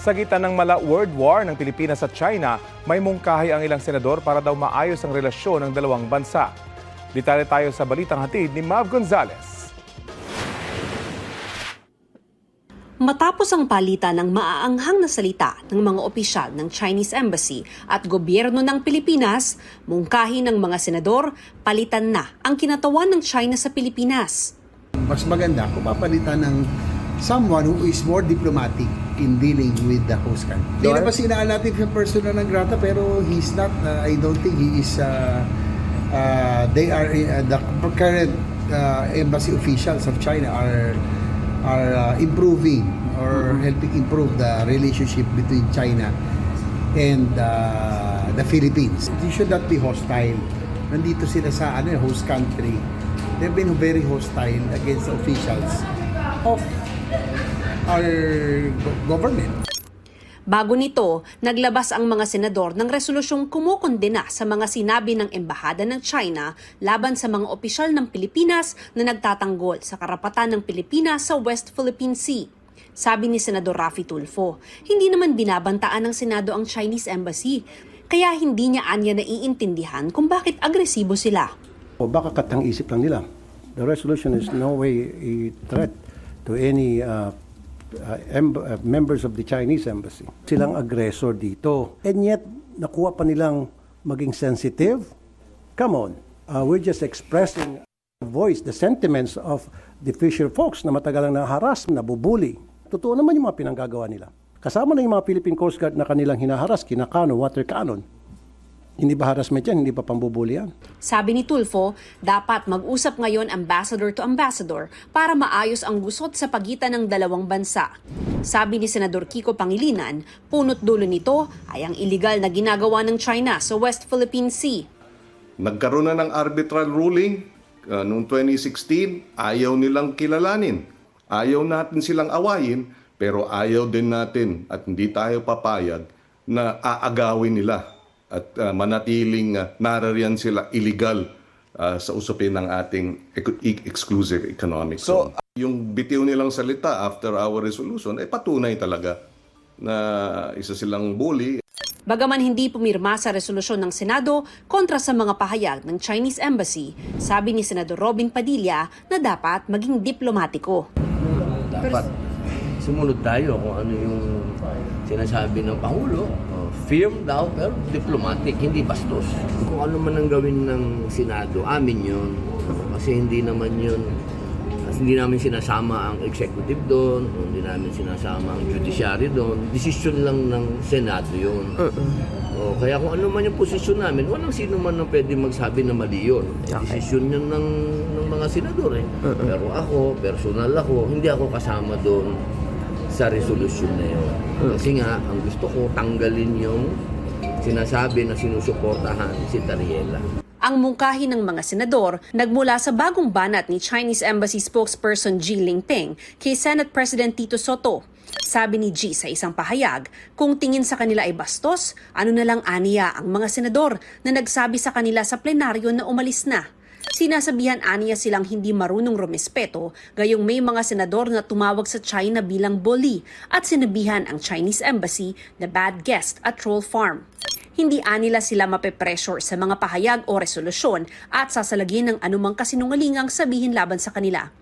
Sa gitna ng World War ng Pilipinas at China, may mungkahi ang ilang senador para daw maayos ang relasyon ng dalawang bansa. Detalye tayo sa balitang hatid ni Mav Gonzalez. Matapos ang palitan ng maaanghang na salita ng mga opisyal ng Chinese Embassy at gobyerno ng Pilipinas, mungkahi ng mga senador, palitan na ang kinatawan ng China sa Pilipinas. Mas maganda kung papalitan ng someone who is more diplomatic in dealing with the host country. Hindi na pa sinaan natin sa persona ng grata pero he's not, I don't think he is, they are, the current embassy officials of China are improving or helping improve the relationship between China and the Philippines. They should not be hostile. Nandito sila sa host country. They've been very hostile against the officials of our government. Bago nito, naglabas ang mga senador ng resolusyong kumukondena sa mga sinabi ng Embahada ng China laban sa mga opisyal ng Pilipinas na nagtatanggol sa karapatan ng Pilipinas sa West Philippine Sea. Sabi ni Senador Raffy Tulfo, hindi naman binabantaan ng Senado ang Chinese Embassy, kaya hindi niya anya naiintindihan kung bakit agresibo sila. O baka katang-isip lang nila. The resolution is no way a threat to any members of the Chinese Embassy. Silang aggressor dito. And yet, nakuha pa nilang maging sensitive. Come on. We're just expressing voice, the sentiments of the fisher folks na matagal lang naharas, nabubuli. Totoo naman yung mga pinanggagawa nila. Kasama na yung mga Philippine Coast Guard na kanilang hinaharas, kinakano, water cannon. Hindi ba harassment yan? Hindi ba pambubuli yan? Sabi ni Tulfo, dapat mag-usap ngayon ambassador to ambassador para maayos ang gusot sa pagitan ng dalawang bansa. Sabi ni Senador Kiko Pangilinan, punot dulo nito ay ang iligal na ginagawa ng China sa West Philippine Sea. Nagkaroon na ng arbitral ruling noong 2016, ayaw nilang kilalanin. Ayaw natin silang awayin, pero ayaw din natin at hindi tayo papayag na aagawin nila at manatiling narariyan sila illegal sa usapin ng ating exclusive economic zone. Yung bitiw nilang salita after our resolution ay patunay talaga na isa silang bully. Bagaman hindi pumirma sa resolusyon ng Senado kontra sa mga pahayag ng Chinese Embassy, sabi ni Senador Robin Padilla na dapat maging diplomatiko. Dapat sumunod tayo kung ano yung sinasabi ng Pangulo. Firm daw pero diplomatic, hindi bastos. Kung ano man ang gawin ng Senado, amin yun. Kasi hindi namin sinasama ang executive doon, hindi namin sinasama ang judiciary doon. Desisyon lang ng Senado yun. Kaya kung ano man yung posisyon namin, walang sino man ang pwede magsabi na mali yun. Desisyon yun ng mga senador eh. Pero ako, personal ako, hindi ako kasama doon sa resolusyon na yun. Kasi nga, ang gusto ko, tanggalin yung sinasabi na sinusuportahan si Tariela. Ang mungkahi ng mga senador nagmula sa bagong banat ni Chinese Embassy spokesperson Ji Lingping kay Senate President Tito Soto. Sabi ni Ji sa isang pahayag, kung tingin sa kanila ay bastos, ano na lang aniya ang mga senador na nagsabi sa kanila sa plenaryo na umalis na. Sinasabihan aniya silang hindi marunong rumespeto, gayong may mga senador na tumawag sa China bilang bully at sinabihan ang Chinese Embassy na bad guest at troll farm. Hindi anila sila mape-pressure sa mga pahayag o resolusyon at sasalagin ng anumang kasinungalingang sabihin laban sa kanila.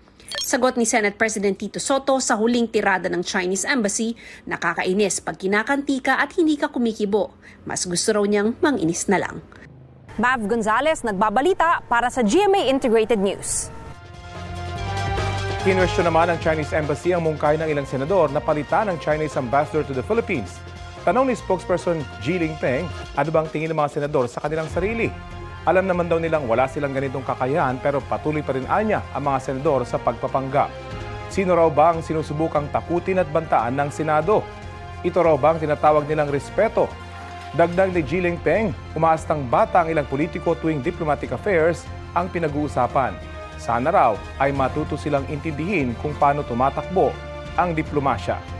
Sagot ni Senate President Tito Soto sa huling tirada ng Chinese Embassy, nakakainis pag kinakantika at hindi ka kumikibo. Mas gusto raw niyang manginis na lang. Mav Gonzalez, nagbabalita para sa GMA Integrated News. Kinwestiyon naman ng Chinese Embassy ang mungkahi ng ilang senador na palitan ng Chinese Ambassador to the Philippines. Tanong ni spokesperson Ji Lingping, ano bang tingin ng mga senador sa kanilang sarili? Alam naman daw nilang wala silang ganitong kakayahan pero patuloy pa rin anya ang mga senador sa pagpapanggap. Sino raw ba ang sinusubukang takutin at bantaan ng Senado? Ito raw ba ang tinatawag nilang respeto? Dagdag ni Ji Lingping, umaastang bata ang ilang politiko tuwing diplomatic affairs ang pinag-uusapan. Sana raw ay matuto silang intindihin kung paano tumatakbo ang diplomasya.